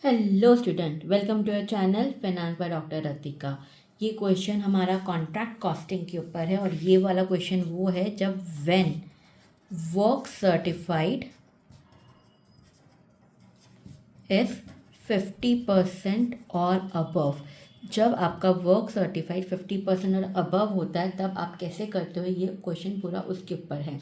Hello student, welcome to your channel finance by doctor Ratika. ये question हमारा contract costing के ऊपर है और ये वाला क्वेश्चन वो है जब व्हेन वर्क सर्टिफाइड इफ 50% और अबव। जब आपका वर्क सर्टिफाइड 50% और अबव होता है तब आप कैसे करते हो, ये क्वेश्चन पूरा उसके ऊपर है।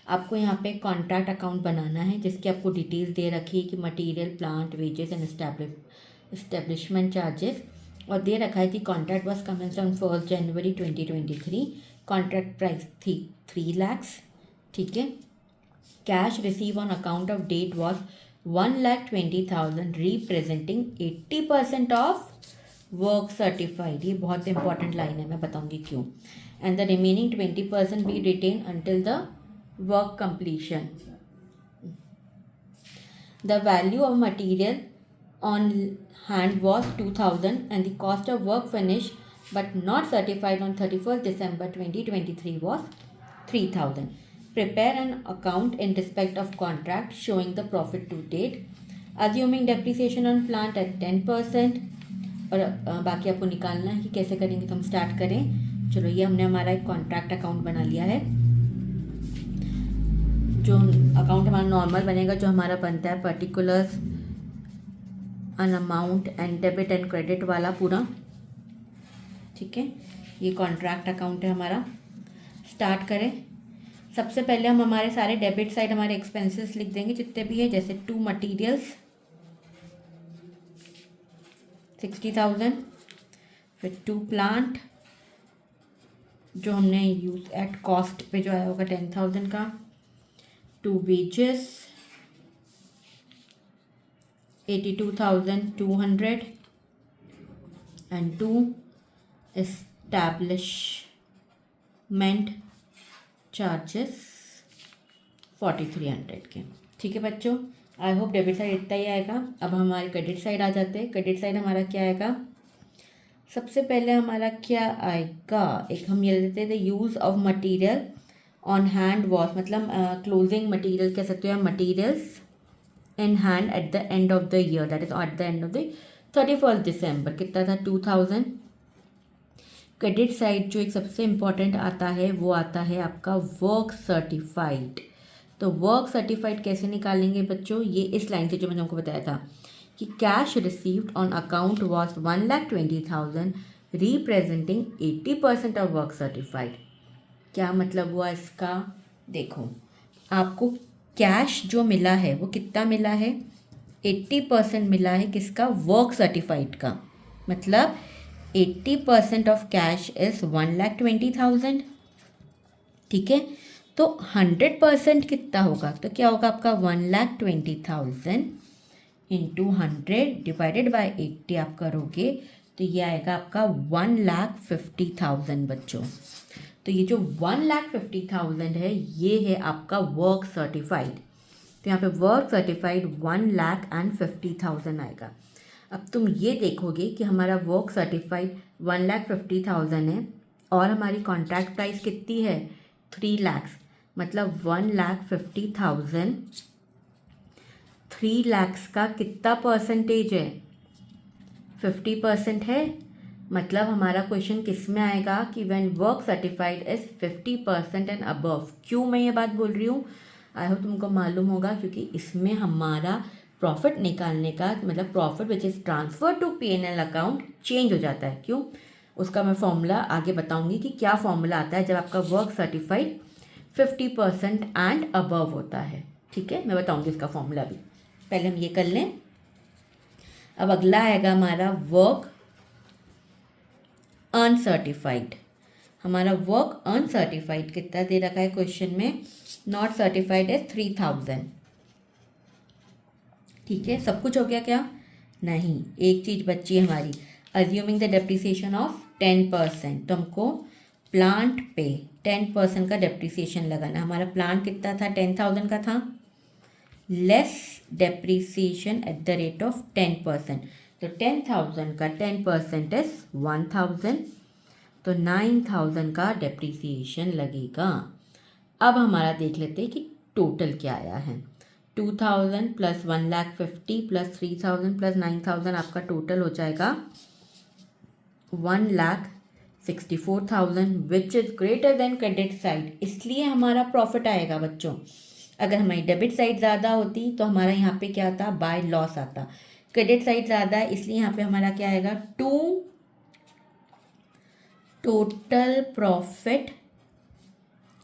आपको यहाँ पे कॉन्ट्रैक्ट अकाउंट बनाना है जिसकी आपको डिटेल्स दे रखी है कि material, plant, wages and establishment charges, और दे रखा है कि contract was commenced on 1 January 2023। Contract price थी 3 lakhs। ठीक है। Cash receive on account of date was 1,20,000 representing 80% of work certified. ये बहुत इंपॉर्टेंट लाइन है, मैं बताऊंगी क्यों। And the remaining 20% be retain until the work completion. The value of material on hand was 2,000 and the cost of work finished but not certified on 31st December 2023 was 3,000. Prepare an account in respect of contract showing the profit to date, assuming depreciation on plant at 10%। और बाकी आपको निकालना है कि कैसे करेंगे, तो हम स्टार्ट करें। चलो, ये हमने हमारा एक कॉन्ट्रैक्ट अकाउंट बना लिया है। जो अकाउंट हमारा नॉर्मल बनेगा, जो हमारा बनता है particulars, an amount and debit and credit वाला पूरा। ठीक है, ये कॉन्ट्रैक्ट अकाउंट है हमारा। स्टार्ट करें। सबसे पहले हम हमारे सारे डेबिट साइड हमारे एक्सपेंसेस लिख देंगे जितने भी है, जैसे 2 मटीरियल्स 60,000, फिर 2 प्लांट जो हमने यूज एट कॉस्ट पे जो आया होगा 10,000 का, 2 wages 82,200 and 2 establishment charges 4,300 के। ठीक है बच्चों, आई होप डेबिट साइड इतना ही आएगा। अब हमारे क्रेडिट साइड आ जाते हैं। क्रेडिट साइड हमारा क्या आएगा? सबसे पहले हमारा क्या आएगा, एक हम ये लेते थे use of material on hand wash, मतलब क्लोजिंग मटीरियल कह सकते हो, materials in hand at the end of the year, that is at the end of the 31st December। कितना था? 2,000। क्रेडिट साइड जो एक सबसे इम्पॉर्टेंट आता है वो आता है आपका वर्क सर्टिफाइड। तो वर्क सर्टिफाइड कैसे निकालेंगे बच्चों? ये इस लाइन से जो मैंने आपको बताया था कि cash received on account was 1,20,000 representing 80% of work certified. क्या मतलब हुआ इसका? देखो, आपको कैश जो मिला है वो कितना मिला है? 80% मिला है। किसका? वर्क सर्टिफाइड का। मतलब 80% ऑफ कैश इज 1,20,000। ठीक है, तो 100% कितना होगा? तो क्या होगा आपका? 1,20,000 इंटू 100 डिवाइडेड बाई 80 आप करोगे तो ये आएगा आपका 1,50,000 बच्चों। तो ये जो 1,50,000 है ये है आपका वर्क सर्टिफाइड। तो यहाँ पे वर्क सर्टिफाइड 1,50,000 आएगा। अब तुम ये देखोगे कि हमारा वर्क सर्टिफाइड 1,50,000 है और हमारी कॉन्ट्रैक्ट प्राइस कितनी है? 3 lakhs। मतलब 1,50,000 3 lakhs का कितना परसेंटेज है? 50% है। मतलब हमारा क्वेश्चन किस में आएगा कि when work certified is 50% and above. क्यों मैं ये बात बोल रही हूँ, आई होप तुमको मालूम होगा, क्योंकि इसमें हमारा प्रॉफिट निकालने का मतलब profit which is transfer to P&L account change हो जाता है। क्यों? उसका मैं फॉर्मूला आगे बताऊंगी कि क्या फॉर्मूला आता है जब आपका वर्क सर्टिफाइड 50% एंड अबव होता है। ठीक है, मैं बताऊंगी इसका फॉर्मूला भी। पहले हम ये कर लें। अब अगला आएगा हमारा वर्क अनसर्टिफाइड। हमारा वर्क अनसर्टिफाइड कितना दे रखा है क्वेश्चन में? नॉट सर्टिफाइड है 3,000। ठीक है, सब कुछ हो गया क्या? नहीं, एक चीज़ बची है हमारी, अज्यूमिंग द डेप्रिसिएशन ऑफ 10%। तो हमको प्लांट पे 10% का डेप्रिसिएशन लगाना। हमारा प्लांट कितना था? 10,000 का था, less depreciation at the rate of 10%। तो 10,000 का 10% इज 1,000, तो 9,000 का डेप्रिसिएशन लगेगा। अब हमारा देख लेते हैं कि टोटल क्या आया है। 2000 प्लस 1,50,000 प्लस 3,000 प्लस 9,000 आपका टोटल हो जाएगा 1,64,000 which is greater than credit side. इसलिए हमारा प्रॉफिट आएगा बच्चों। अगर हमारी डेबिट साइड ज़्यादा होती तो हमारा यहाँ पे क्या आता, बाय लॉस आता। क्रेडिट साइड ज़्यादा है इसलिए यहाँ पे हमारा क्या आएगा, to total profit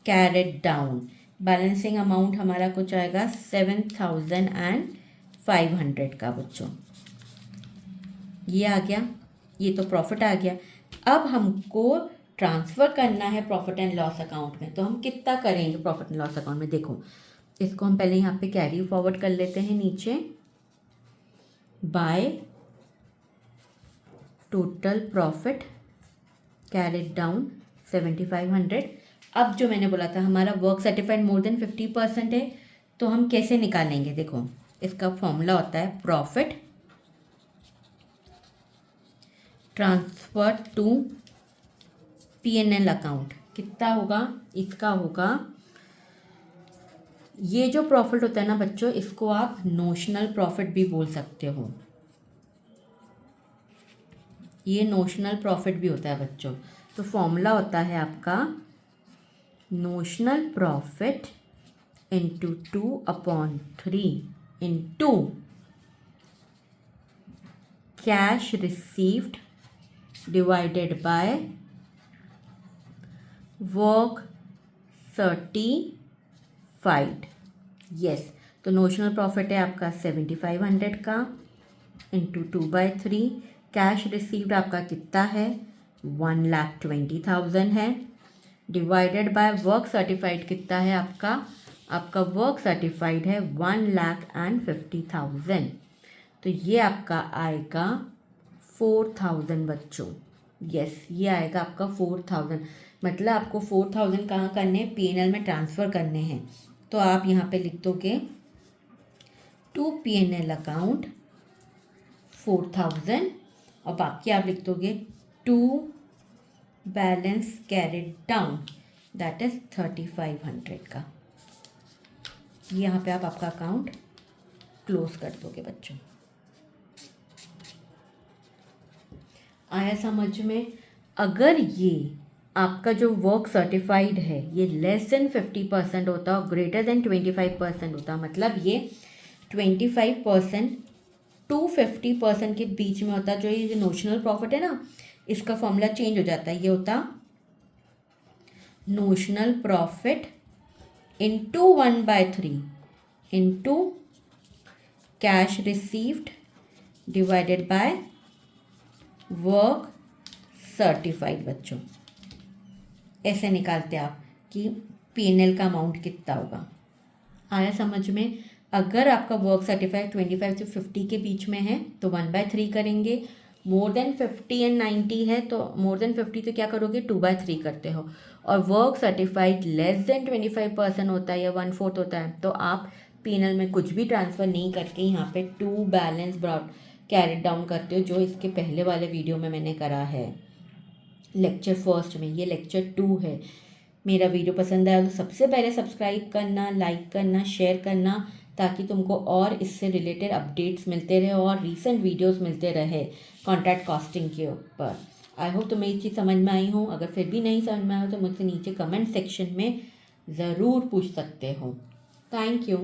carried down. Balancing amount हमारा कुछ आएगा 7,500 का बच्चों। ये आ गया, ये तो प्रॉफिट आ गया। अब हमको ट्रांसफ़र करना है प्रॉफिट एंड लॉस अकाउंट में। तो हम कितना करेंगे प्रॉफिट एंड लॉस अकाउंट में, देखो इसको हम पहले यहाँ पे कैरी फॉरवर्ड कर लेते हैं नीचे, by total profit carried down 7,500। अब जो मैंने बोला था हमारा वर्क सर्टिफाइड मोर देन 50% है, तो हम कैसे निकालेंगे, देखो इसका फॉर्मूला होता है profit transfer to P&L account. कितना होगा, इसका होगा, ये जो प्रॉफिट होता है ना बच्चों, इसको आप नोशनल प्रॉफिट भी बोल सकते हो। ये नोशनल प्रॉफिट भी होता है बच्चों। तो फॉर्मूला होता है आपका notional profit into 2/3 into cash received divided by work certified. Yes, तो नोशनल प्रॉफिट है आपका 7,500 का इंटू 2/3। कैश रिसीव्ड आपका कितना है, 1,20,000 है, डिवाइडेड बाय वर्क सर्टिफाइड कितना है आपका वर्क सर्टिफाइड है 1,50,000। तो ये आपका आएगा 4,000 बच्चों। यस, ये आएगा आपका 4,000। मतलब आपको 4,000 कहाँ करने हैं, P&L में ट्रांसफ़र करने हैं। तो आप यहाँ पे लिख दोगे टू P&L अकाउंट 4,000 और बाकी आप लिख दोगे to balance carried down that is 3,500 का। यहाँ पे आप आपका अकाउंट क्लोज कर दोगे बच्चों। आया समझ में। अगर ये आपका जो वर्क सर्टिफाइड है ये लेस देन 50% होता और ग्रेटर देन 25% होता, मतलब ये 25% टू 50% के बीच में होता, जो ये नोशनल प्रॉफिट है ना, इसका फॉर्मूला चेंज हो जाता है। ये होता notional profit into 1/3 into cash received divided by work certified बच्चों। ऐसे निकालते आप कि P&L का अमाउंट कितना होगा। आया समझ में। अगर आपका वर्क सर्टिफाइड 25 से 50 के बीच में है तो 1/3 करेंगे। मोर देन 50 एंड 90 है तो मोर देन 50 तो क्या करोगे, 2/3 करते हो। और वर्क सर्टिफाइड लेस देन 25% होता है या 1/4 होता है तो आप P&L में कुछ भी ट्रांसफ़र नहीं करके यहाँ पे to balance brought carried down करते हो, जो इसके पहले वाले वीडियो में मैंने करा है लेक्चर फर्स्ट में। ये लेक्चर 2 है। मेरा वीडियो पसंद आया तो सबसे पहले सब्सक्राइब करना, लाइक करना, शेयर करना, ताकि तुमको और इससे रिलेटेड अपडेट्स मिलते रहे और रीसेंट वीडियोस मिलते रहे कॉन्ट्रैक्ट कॉस्टिंग के ऊपर। आई होप तुम्हें ये चीज़ समझ में आई हो। अगर फिर भी नहीं समझ में आया तो मुझसे नीचे कमेंट सेक्शन में ज़रूर पूछ सकते हो। Thank you.